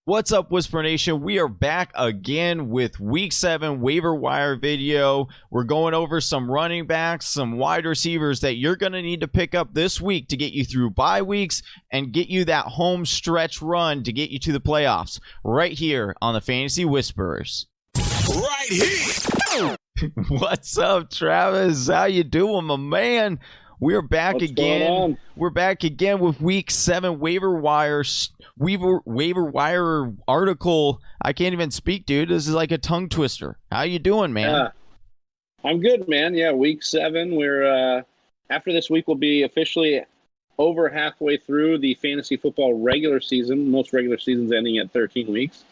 What's up, Whisper Nation? We are back again with Week 7 waiver wire video. We're going over some running backs, some wide receivers that you're going to need to pick up this week to get you through bye weeks and get you that home stretch run to get you to the playoffs right here on the Fantasy Whisperers. Right here. What's up, Travis? How you doing, my man? We're back What's again. going on? We're back again with Week 7 waiver wire article. I can't even speak, dude. This is like a tongue twister. How you doing, man? Yeah, I'm good, man. Yeah, Week 7. We're after this week, we'll be officially over halfway through the fantasy football regular season. Most regular seasons ending at 13 weeks.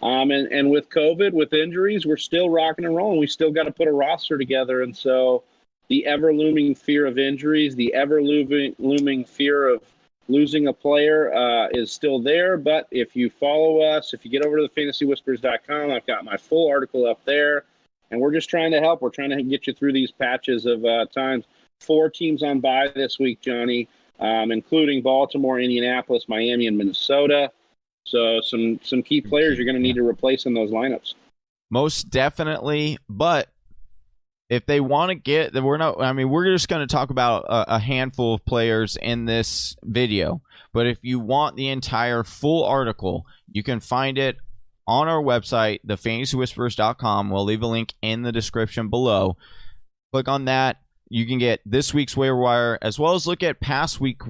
And with COVID, with injuries, we're still rocking and rolling. We still got to put a roster together, and so the ever-looming fear of injuries, the ever-looming fear of losing a player is still there. But if you follow us, if you get over to the fantasywhispers.com, I've got my full article up there, and we're just trying to help. We're trying to get you through these patches of times. 4 teams on bye this week, Johnny, including Baltimore, Indianapolis, Miami, and Minnesota. So some key players you're going to need to replace in those lineups. Most definitely, but if they want to get, we're just going to talk about a handful of players in this video. But if you want the entire full article, you can find it on our website, thefantasywhispers.com. We'll leave a link in the description below. Click on that. You can get this week's waiver wire as well as look at past weeks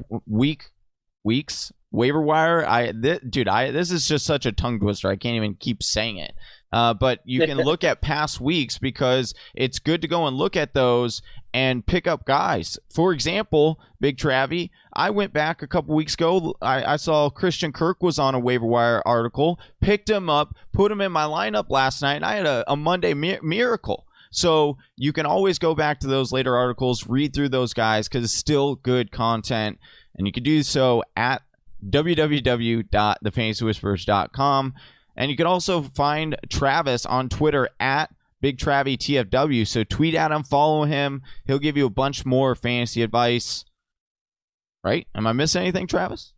waiver wire. This is just such a tongue twister. I can't even keep saying it. But you can look at past weeks because it's good to go and look at those and pick up guys. For example, Big Travie, I went back a couple weeks ago. I saw Christian Kirk was on a waiver wire article, picked him up, put him in my lineup last night, and I had a Monday miracle. So you can always go back to those later articles, read through those guys because it's still good content. And you can do so at www.thefantasywhispers.com. And you can also find Travis on Twitter at BigTravyTFW. So tweet at him, follow him. He'll give you a bunch more fantasy advice. Right? Am I missing anything, Travis?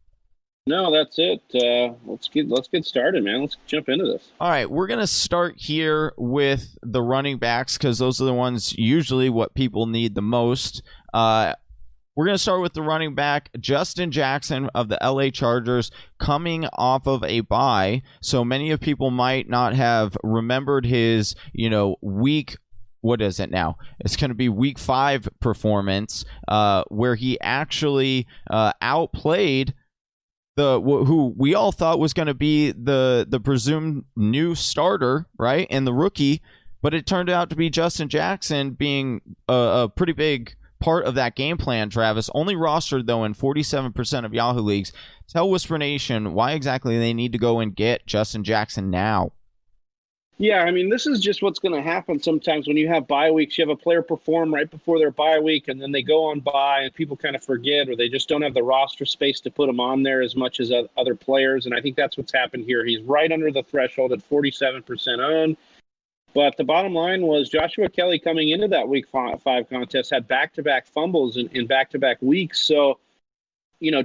No, that's it. Let's get started, man. Let's jump into this. All right, we're going to start here with the running backs because those are the ones usually what people need the most. We're going to start with the running back, Justin Jackson of the LA Chargers, coming off of a bye. So many of people might not have remembered his, week. What is it now? It's going to be week 5 performance, where he actually outplayed who we all thought was going to be the presumed new starter, right, and the rookie. But it turned out to be Justin Jackson being a pretty big part of that game plan, Travis. Only rostered, though, in 47% of Yahoo leagues. Tell Whisper Nation why exactly they need to go and get Justin Jackson now. Yeah, this is just what's going to happen sometimes when you have bye weeks. You have a player perform right before their bye week, and then they go on bye, and people kind of forget, or they just don't have the roster space to put him on there as much as other players, and I think that's what's happened here. He's right under the threshold at 47% owned. But the bottom line was Joshua Kelly coming into that Week 5 contest had back-to-back fumbles in back-to-back weeks. So,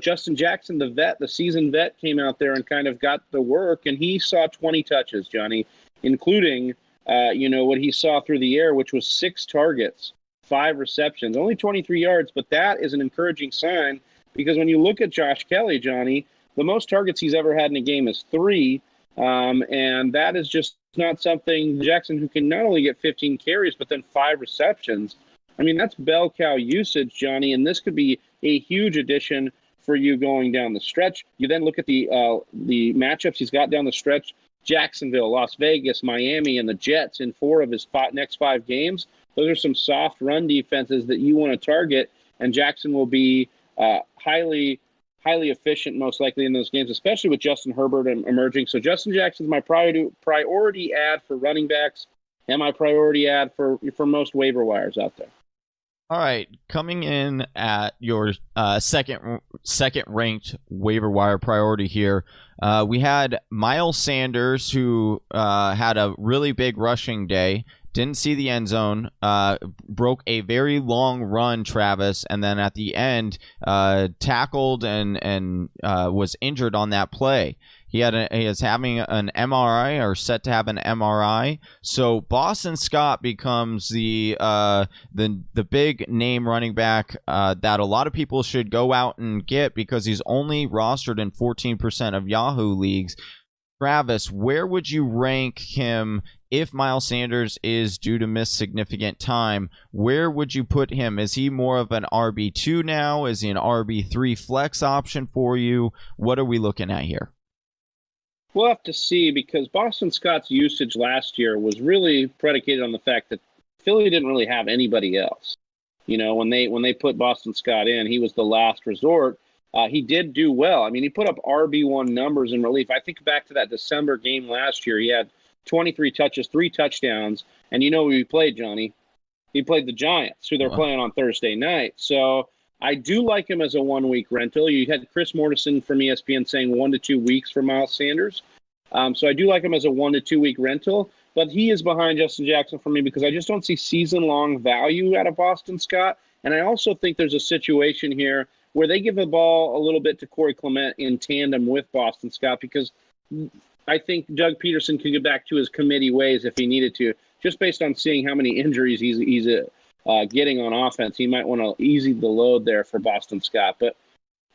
Justin Jackson, the seasoned vet, came out there and kind of got the work, and he saw 20 touches, Johnny, including, what he saw through the air, which was 6 targets, 5 receptions, only 23 yards. But that is an encouraging sign because when you look at Josh Kelly, Johnny, the most targets he's ever had in a game is 3. And that is just not something Jackson, who can not only get 15 carries, but then 5 receptions. That's bell cow usage, Johnny, and this could be a huge addition for you going down the stretch. You then look at the matchups he's got down the stretch: Jacksonville, Las Vegas, Miami, and the Jets in 4 of his next 5 games. Those are some soft run defenses that you want to target, and Jackson will be highly efficient, most likely, in those games, especially with Justin Herbert emerging. So Justin Jackson's my priority ad for running backs and my priority ad for most waiver wires out there. All right, coming in at your second ranked waiver wire priority here, we had Miles Sanders, who had a really big rushing day. Didn't see the end zone, broke a very long run, Travis, and then at the end tackled and was injured on that play. He is having an MRI, or set to have an MRI. So Boston Scott becomes the big name running back that a lot of people should go out and get, because he's only rostered in 14% of Yahoo leagues. Travis, where would you rank him if Miles Sanders is due to miss significant time? Where would you put him? Is he more of an RB2 now? Is he an RB3 flex option for you? What are we looking at here? We'll have to see, because Boston Scott's usage last year was really predicated on the fact that Philly didn't really have anybody else. When they put Boston Scott in, he was the last resort. He did do well. I mean, he put up RB1 numbers in relief. I think back to that December game last year. He had 23 touches, 3 touchdowns. And who he played, Johnny? He played the Giants, who they're playing on Thursday night. So I do like him as a 1-week rental. You had Chris Mortensen from ESPN saying 1 to 2 weeks for Miles Sanders. So I do like him as a 1 to 2 week rental. But he is behind Justin Jackson for me, because I just don't see season-long value out of Boston Scott. And I also think there's a situation here where they give the ball a little bit to Corey Clement in tandem with Boston Scott, because I think Doug Peterson can get back to his committee ways if he needed to. Just based on seeing how many injuries he's getting on offense, he might want to ease the load there for Boston Scott. But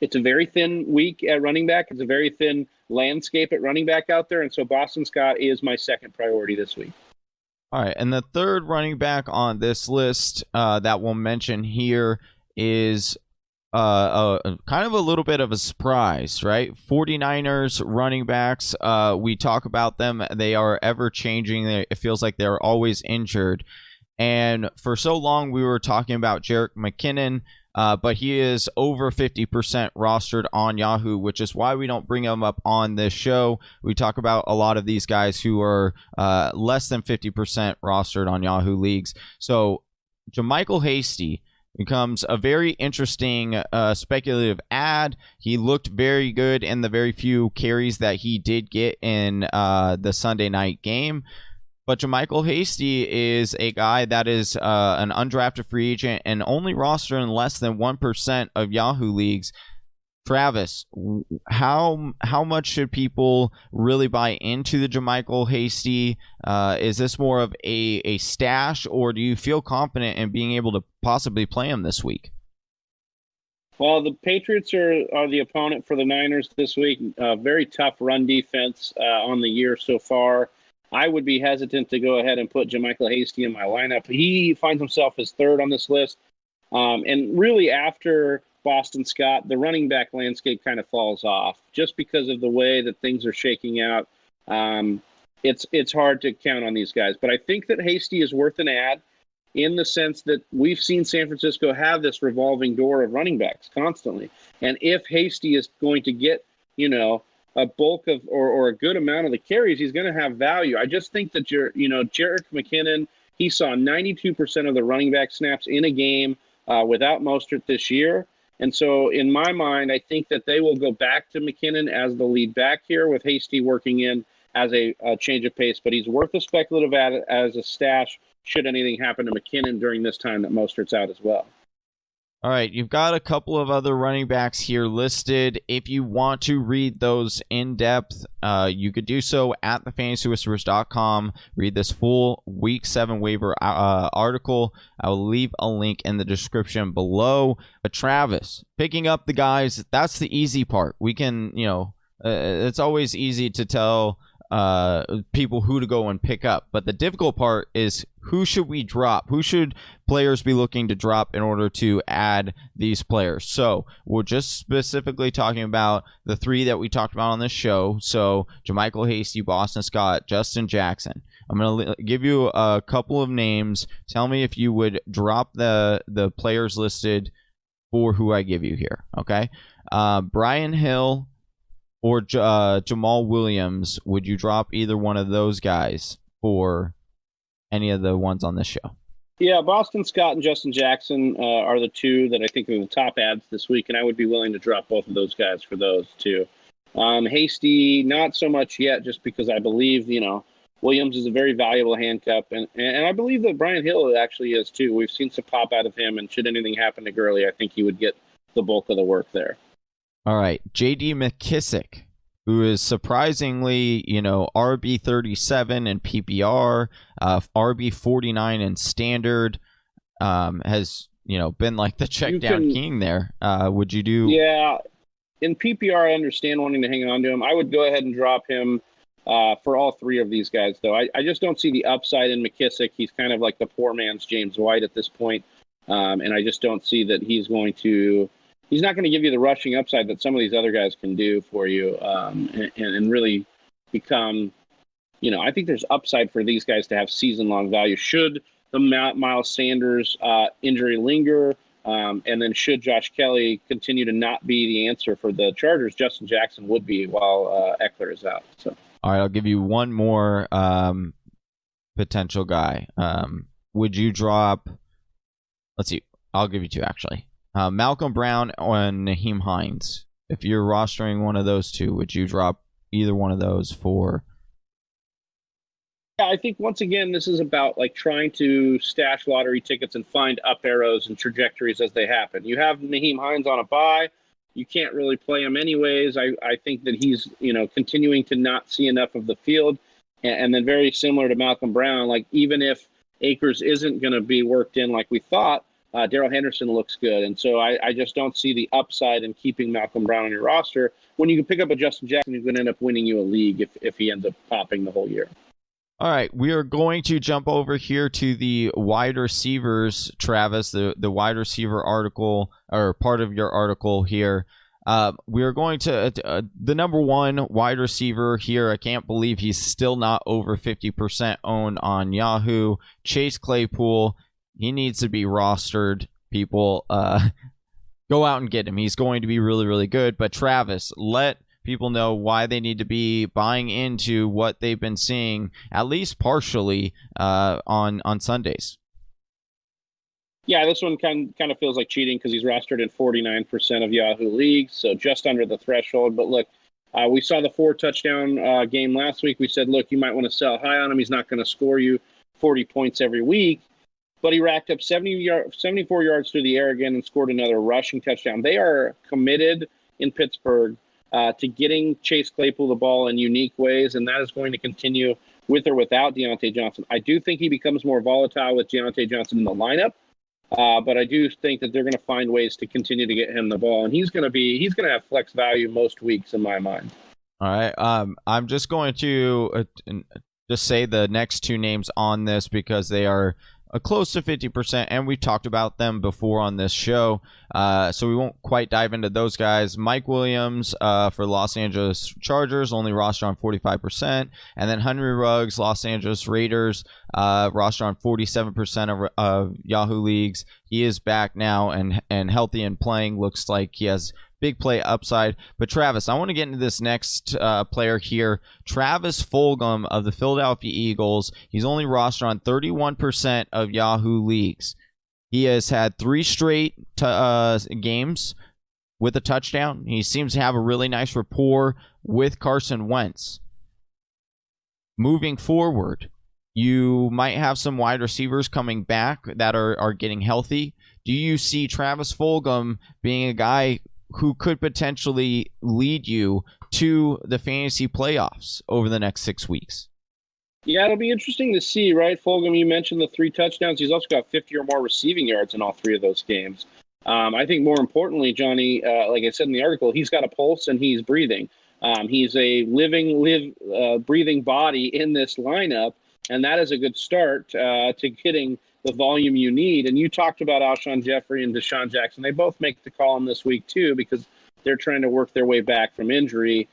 it's a very thin week at running back. It's a very thin landscape at running back out there, and so Boston Scott is my second priority this week. All right, and the third running back on this list that we'll mention here is kind of a little bit of a surprise, right? 49ers running backs, we talk about them. They are ever changing. It feels like they're always injured. And for so long, we were talking about Jerick McKinnon, but he is over 50% rostered on Yahoo, which is why we don't bring him up on this show. We talk about a lot of these guys who are less than 50% rostered on Yahoo leagues. So Jamycal Hasty becomes a very interesting speculative ad. He looked very good in the very few carries that he did get in the Sunday night game. But Jamycal Hasty is a guy that is an undrafted free agent and only rostered in less than 1% of Yahoo leagues. Travis, how much should people really buy into the Jamycal Hasty? Is this more of a stash, or do you feel confident in being able to possibly play him this week? Well, the Patriots are the opponent for the Niners this week. Very tough run defense on the year so far. I would be hesitant to go ahead and put Jamycal Hasty in my lineup. He finds himself as third on this list. And really, after Boston Scott, the running back landscape kind of falls off just because of the way that things are shaking out. It's hard to count on these guys. But I think that Hasty is worth an ad in the sense that we've seen San Francisco have this revolving door of running backs constantly. And if Hasty is going to get, a bulk of or a good amount of the carries, he's going to have value. I just think that Jerick McKinnon, he saw 92% of the running back snaps in a game without Mostert this year. And so in my mind, I think that they will go back to McKinnon as the lead back here, with Hasty working in as a change of pace. But he's worth a speculative ad as a stash should anything happen to McKinnon during this time that Mostert's out as well. All right, you've got a couple of other running backs here listed. If you want to read those in depth, you could do so at thefantasywhispers.com. Read this full Week 7 waiver article. I will leave a link in the description below. But Travis, picking up the guys, that's the easy part. We can, it's always easy to tell people who to go and pick up. But the difficult part is, who should we drop? Who should players be looking to drop in order to add these players? So we're just specifically talking about the three that we talked about on this show. So Jamycal Hasty, Boston Scott, Justin Jackson. I'm going to give you a couple of names. Tell me if you would drop the players listed for who I give you here. Okay. Brian Hill or Jamal Williams. Would you drop either one of those guys for any of the ones on this show? Yeah, Boston Scott and Justin Jackson are the two that I think are the top ads this week, and I would be willing to drop both of those guys for those two. Hasty, not so much yet, just because I believe, Williams is a very valuable handcuff, and I believe that Brian Hill actually is too. We've seen some pop out of him, and should anything happen to Gurley, I think he would get the bulk of the work there. All right, J.D. McKissick. who is surprisingly, RB 37 in PPR, RB 49 in standard, has been like the check down king there. Would you do? Yeah, in PPR, I understand wanting to hang on to him. I would go ahead and drop him for all three of these guys, though. I just don't see the upside in McKissick. He's kind of like the poor man's James White at this point, and I just don't see that he's not going to give you the rushing upside that some of these other guys can do for you, and really become, I think there's upside for these guys to have season-long value. Should the Miles Sanders injury linger, and then should Josh Kelly continue to not be the answer for the Chargers, Justin Jackson would be while Eckler is out. So, all right, I'll give you one more potential guy. Would you drop? Let's see. I'll give you two actually. Malcolm Brown and Naheem Hines. If you're rostering one of those two, would you drop either one of those for? Yeah, I think once again, this is about like trying to stash lottery tickets and find up arrows and trajectories as they happen. You have Naheem Hines on a bye. You can't really play him anyways. I think that he's, continuing to not see enough of the field. And then very similar to Malcolm Brown, like even if Akers isn't going to be worked in like we thought, Darrell Henderson looks good. And so I just don't see the upside in keeping Malcolm Brown on your roster when you can pick up a Justin Jackson who's going to end up winning you a league if he ends up popping the whole year. All right, we are going to jump over here to the wide receivers, Travis, the wide receiver article, or part of your article here. We are going to the number one wide receiver here. I can't believe he's still not over 50% owned on Yahoo. Chase Claypool. He needs to be rostered. People, go out and get him. He's going to be really, really good. But Travis, let people know why they need to be buying into what they've been seeing, at least partially, on Sundays. Yeah, this one kind of feels like cheating because he's rostered in 49% of Yahoo leagues, so just under the threshold. But look, we saw the 4-touchdown game last week. We said, look, you might want to sell high on him. He's not going to score you 40 points every week. But he racked up 74 yards through the air again and scored another rushing touchdown. They are committed in Pittsburgh to getting Chase Claypool the ball in unique ways, and that is going to continue with or without Deontay Johnson. I do think he becomes more volatile with Deontay Johnson in the lineup, but I do think that they're going to find ways to continue to get him the ball, and he's going to have flex value most weeks in my mind. All right, I'm just going to just say the next two names on this because they are close to 50%, and we've talked about them before on this show, so we won't quite dive into those guys. Mike Williams for Los Angeles Chargers, only roster on 45%, and then Henry Ruggs, Los Angeles Raiders, roster on 47% of Yahoo leagues. He is back now and healthy and playing. Looks like he has big play upside. But Travis, I want to get into this next player here. Travis Fulgham of the Philadelphia Eagles. He's only rostered on 31% of Yahoo leagues. He has had 3 straight games with a touchdown. He seems to have a really nice rapport with Carson Wentz. Moving forward, you might have some wide receivers coming back that are getting healthy. Do you see Travis Fulgham being a guy who could potentially lead you to the fantasy playoffs over the next 6 weeks? Yeah, it'll be interesting to see, right? Fulgham, you mentioned the 3 touchdowns. He's also got 50 or more receiving yards in all 3 of those games. I think more importantly, Johnny, like I said in the article, he's got a pulse and he's breathing. He's a breathing body in this lineup, and that is a good start to getting the volume you need. And you talked about Alshon Jeffrey and Deshaun Jackson. They both make the column this week too because they're trying to work their way back from injury.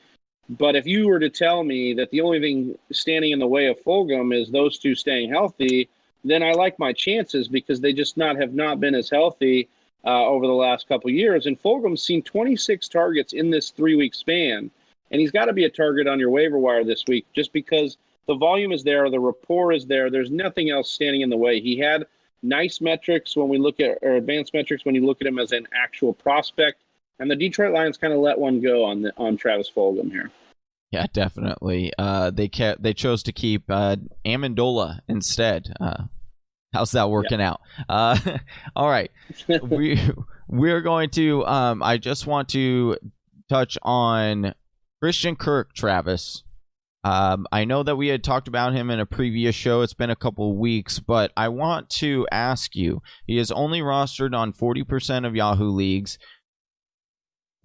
But if you were to tell me that the only thing standing in the way of Fulgham is those 2 staying healthy, then I like my chances because they just have not been as healthy over the last couple of years. And Fulgham's seen 26 targets in this 3-week span. And he's got to be a target on your waiver wire this week just because the volume is there, the rapport is there. There's nothing else standing in the way. He had nice metrics when we look at, or advanced metrics when you look at him as an actual prospect. And the Detroit Lions kind of let one go on Travis Fulgham here. Yeah, definitely. They chose to keep Amendola instead. How's that working out? All right, we're going to. I just want to touch on Christian Kirk, Travis. I know that we had talked about him in a previous show. It's been a couple of weeks, but I want to ask you, he is only rostered on 40% of Yahoo leagues.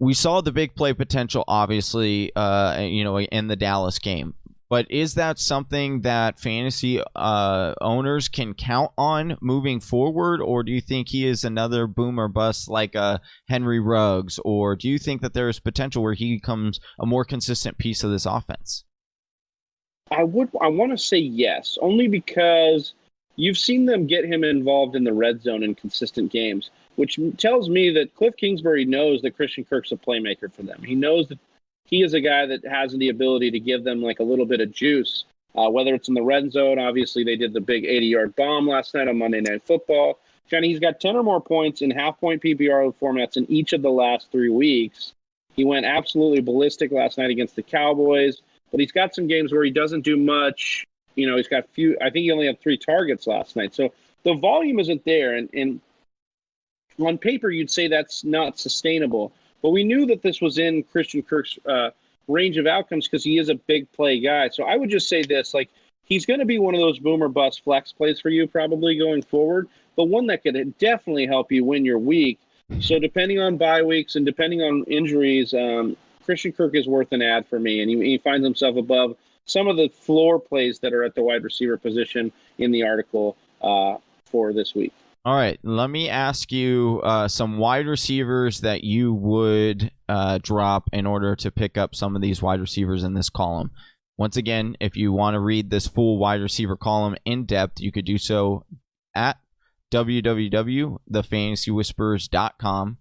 We saw the big play potential, obviously, in the Dallas game. But is that something that fantasy owners can count on moving forward, or do you think he is another boom or bust like a Henry Ruggs, or do you think that there is potential where he becomes a more consistent piece of this offense? I want to say yes, only because you've seen them get him involved in the red zone in consistent games, which tells me that Cliff Kingsbury knows that Christian Kirk's a playmaker for them. He knows that he is a guy that has the ability to give them like a little bit of juice, whether it's in the red zone. Obviously, they did the big 80-yard bomb last night on Monday Night Football. Johnny, he's got 10 or more points in half-point PPR formats in each of the last 3 weeks. He went absolutely ballistic last night against the Cowboys. But he's got some games where he doesn't do much. He's got few. I think he only had 3 targets last night. So the volume isn't there. And on paper, you'd say that's not sustainable. But we knew that this was in Christian Kirk's range of outcomes because he is a big play guy. So I would just say this, like, he's going to be one of those boom or bust flex plays for you probably going forward, but one that could definitely help you win your week. So depending on bye weeks and depending on injuries, Christian Kirk is worth an ad for me, and he finds himself above some of the floor plays that are at the wide receiver position in the article for this week. All right, let me ask you some wide receivers that you would drop in order to pick up some of these wide receivers in this column. Once again, if you want to read this full wide receiver column in depth, you could do so at www.thefantasywhisperers.com.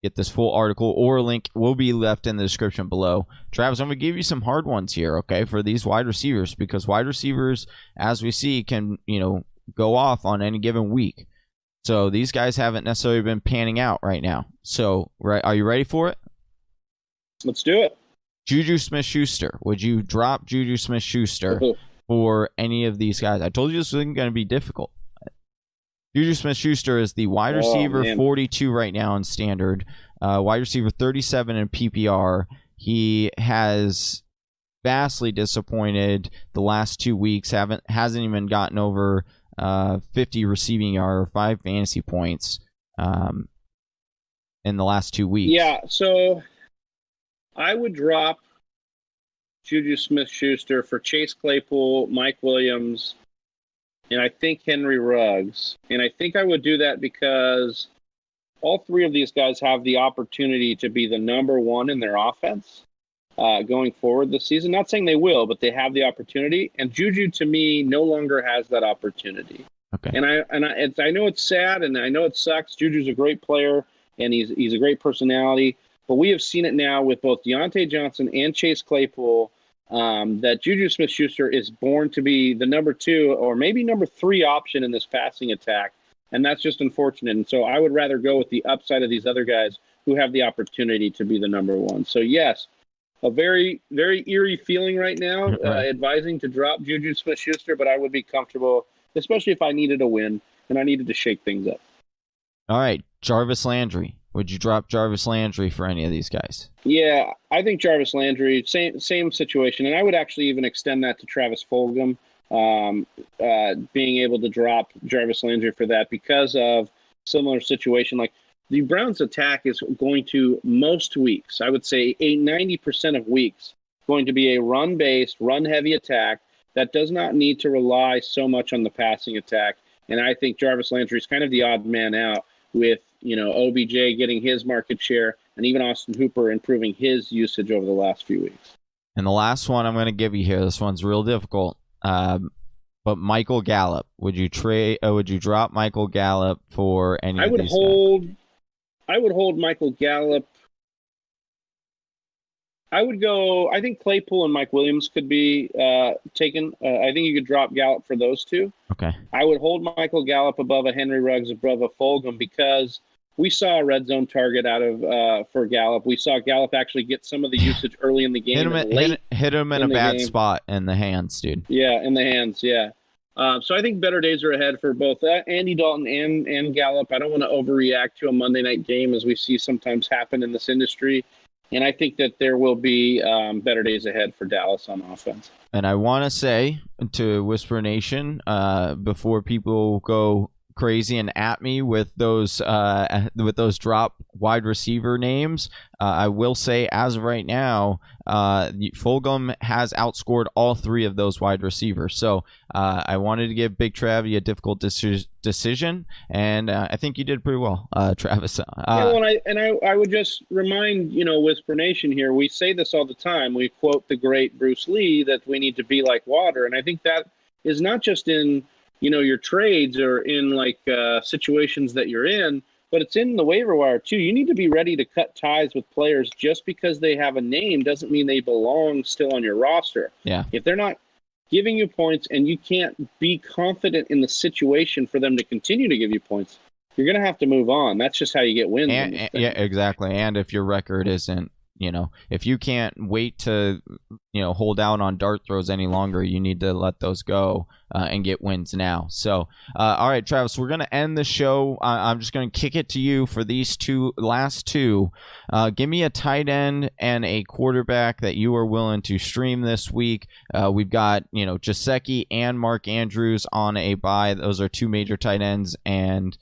Get this full article, or a link will be left in the description below. Travis, I'm going to give you some hard ones here, okay, for these wide receivers, because wide receivers, as we see, can, go off on any given week. So these guys haven't necessarily been panning out right now. So, are you ready for it? Let's do it. Juju Smith-Schuster. Would you drop Juju Smith-Schuster for any of these guys? I told you this wasn't going to be difficult. Juju Smith-Schuster is the wide receiver 42 right now in standard, wide receiver 37 in PPR. He has vastly disappointed the last 2 weeks. Hasn't even gotten over 50 receiving yards or 5 fantasy points in the last 2 weeks. Yeah, so I would drop Juju Smith-Schuster for Chase Claypool, Mike Williams, and I think Henry Ruggs. And I think I would do that because all 3 of these guys have the opportunity to be the number 1 in their offense going forward this season. Not saying they will, but they have the opportunity. And Juju, to me, no longer has that opportunity. Okay. And I know it's sad, and I know it sucks. Juju's a great player, and he's a great personality. But we have seen it now with both Deontay Johnson and Chase Claypool, that Juju Smith-Schuster is born to be the number 2 or maybe number 3 option in this passing attack, and that's just unfortunate. And so I would rather go with the upside of these other guys who have the opportunity to be the number 1. So yes, a very, very eerie feeling right now, advising to drop Juju Smith-Schuster, but I would be comfortable, especially if I needed a win and I needed to shake things up. All right, Jarvis Landry. Would you drop Jarvis Landry for any of these guys? Yeah, I think Jarvis Landry, same situation. And I would actually even extend that to Travis Fulgham, being able to drop Jarvis Landry for that because of similar situation. Like the Browns attack is going to, most weeks, I would say 90% of weeks, going to be a run-based, run-heavy attack that does not need to rely so much on the passing attack. And I think Jarvis Landry is kind of the odd man out with, OBJ getting his market share and even Austin Hooper improving his usage over the last few weeks. And the last one I'm going to give you here, this one's real difficult. But Michael Gallup, would you drop Michael Gallup for any of these guys? I would hold Michael Gallup. I think Claypool and Mike Williams could be taken. I think you could drop Gallup for those 2. Okay. I would hold Michael Gallup above a Henry Ruggs, above a Fulgham, because we saw a red zone target out of for Gallup. We saw Gallup actually get some of the usage early in the game. Hit him in a bad spot in the hands, dude. Yeah, in the hands, yeah. So I think better days are ahead for both Andy Dalton and Gallup. I don't want to overreact to a Monday night game, as we see sometimes happen in this industry. And I think that there will be better days ahead for Dallas on offense. And I want to say to Whisper Nation, before people go crazy and at me with those drop wide receiver names, I will say as of right now, Fulgham has outscored all three of those wide receivers. So I wanted to give Big Travi a difficult decision, and I think you did pretty well, Travis. I would just remind Whisper Nation here. We say this all the time. We quote the great Bruce Lee that we need to be like water, and I think that is not just in your trades or in situations that you're in, but it's in the waiver wire too. You need to be ready to cut ties with players. Just because they have a name doesn't mean they belong still on your roster. Yeah. If they're not giving you points and you can't be confident in the situation for them to continue to give you points, you're going to have to move on. That's just how you get wins. Yeah, exactly. And if your record isn't, if you can't wait to, hold out on dart throws any longer, you need to let those go and get wins now. So, all right, Travis, we're going to end the show. I'm just going to kick it to you for these last two. Give me a tight end and a quarterback that you are willing to stream this week. We've got, Gesicki and Mark Andrews on a bye. Those are two major tight ends. And,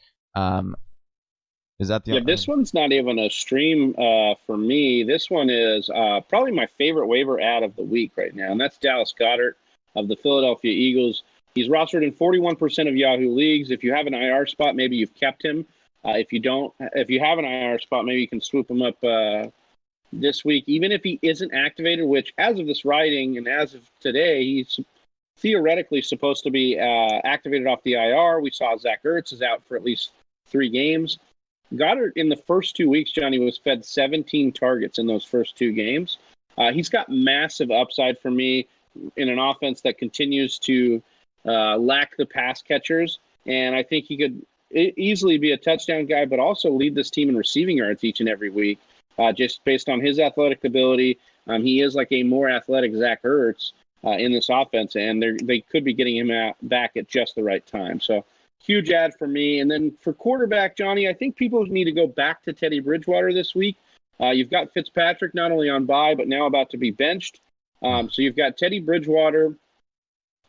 is that the this one's not even a stream for me. This one is probably my favorite waiver ad of the week right now, and that's Dallas Goedert of the Philadelphia Eagles. He's rostered in 41% of Yahoo leagues. If you have an IR spot, maybe you've kept him. If you have an IR spot, maybe you can swoop him up this week, even if he isn't activated, which as of this writing and as of today, he's theoretically supposed to be activated off the IR. We saw Zach Ertz is out for at least 3 games. Goedert in the first 2 weeks, Johnny, was fed 17 targets in those first 2 games. He's got massive upside for me in an offense that continues to lack the pass catchers. And I think he could easily be a touchdown guy, but also lead this team in receiving yards each and every week, just based on his athletic ability. He is like a more athletic Zach Ertz in this offense, and they could be getting him back at just the right time. So huge ad for me. And then for quarterback, Johnny, I think people need to go back to Teddy Bridgewater this week. You've got Fitzpatrick not only on bye, but now about to be benched. So you've got Teddy Bridgewater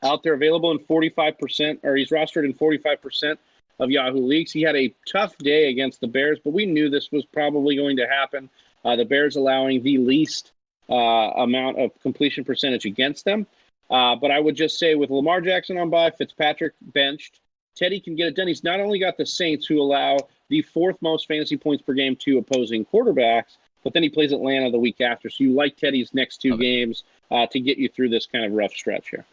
out there available in 45%, or he's rostered in 45% of Yahoo leagues. He had a tough day against the Bears, but we knew this was probably going to happen. The Bears allowing the least amount of completion percentage against them. But I would just say with Lamar Jackson on bye, Fitzpatrick benched, Teddy can get it done. He's not only got the Saints, who allow the 4th most fantasy points per game to opposing quarterbacks, but then he plays Atlanta the week after. So you like Teddy's next 2 games to get you through this kind of rough stretch here.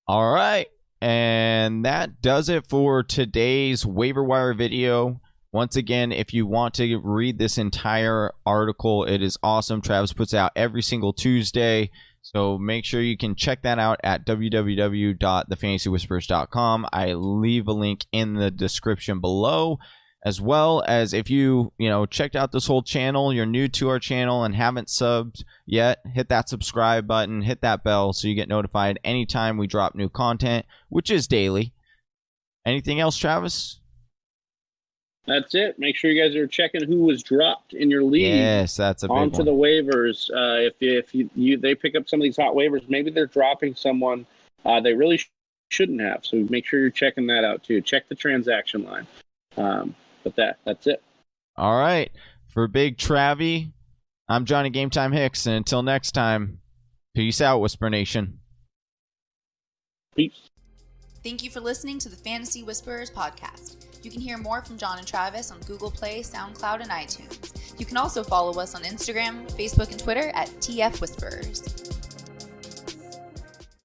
All right. And that does it for today's waiver wire video. Once again, if you want to read this entire article, it is awesome. Travis puts out every single Tuesday. So make sure you can check that out at www.thefantasywhispers.com. I leave a link in the description below, as well as if you checked out this whole channel, you're new to our channel and haven't subbed yet, hit that subscribe button, hit that bell so you get notified anytime we drop new content, which is daily. Anything else, Travis? That's it. Make sure you guys are checking who was dropped in your league. Yes, that's a big onto one. The waivers. If they pick up some of these hot waivers, maybe they're dropping someone they really shouldn't have. So make sure you're checking that out too. Check the transaction line. But that's it. All right. For Big Travi, I'm Johnny Game Time Hicks, and until next time, peace out, Whisper Nation. Peace. Thank you for listening to the Fantasy Whisperers podcast. You can hear more from John and Travis on Google Play, SoundCloud, and iTunes. You can also follow us on Instagram, Facebook, and Twitter at TF Whisperers.